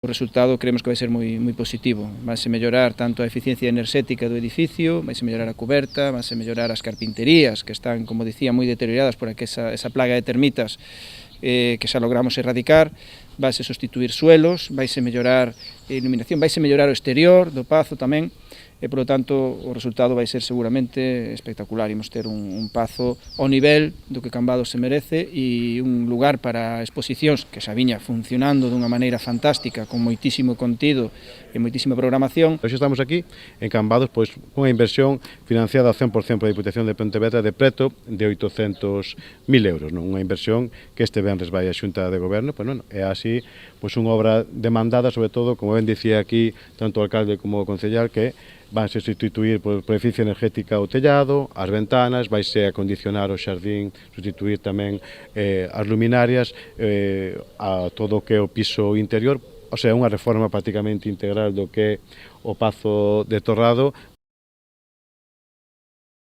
O resultado creemos que vai ser moi positivo. Vaise mellorar tanto a eficiencia enerxética do edificio, vaise mellorar a coberta, vaise mellorar as carpinterías, que están, como dicía, moi deterioradas por esa plaga de termitas que xa logramos erradicar, vaise sustituir suelos, vaise mellorar a iluminación, vaise mellorar o exterior do pazo tamén, e, polo tanto, o resultado vai ser seguramente espectacular. Imos ter un pazo ao nivel do que Cambados se merece e un lugar para exposicións que xa viña funcionando dunha maneira fantástica, con moitísimo contido e moitísima programación. Hoxe estamos aquí en Cambados, pois unha inversión financiada ao 100% pola Diputación de Pontevedra de preto de 800.000 euros, non? Unha inversión que este venres vai a Xunta de Goberno, pois non, é así, pois unha obra demandada, sobre todo, como ben dicía aquí tanto o alcalde como o concellal, que vanse sustituir por eficiencia energética o tellado, as ventanas, vaise acondicionar o xardín, sustituir tamén as luminarias, a todo o que é o piso interior, o sea, unha reforma prácticamente integral do que é o Pazo de Torrado,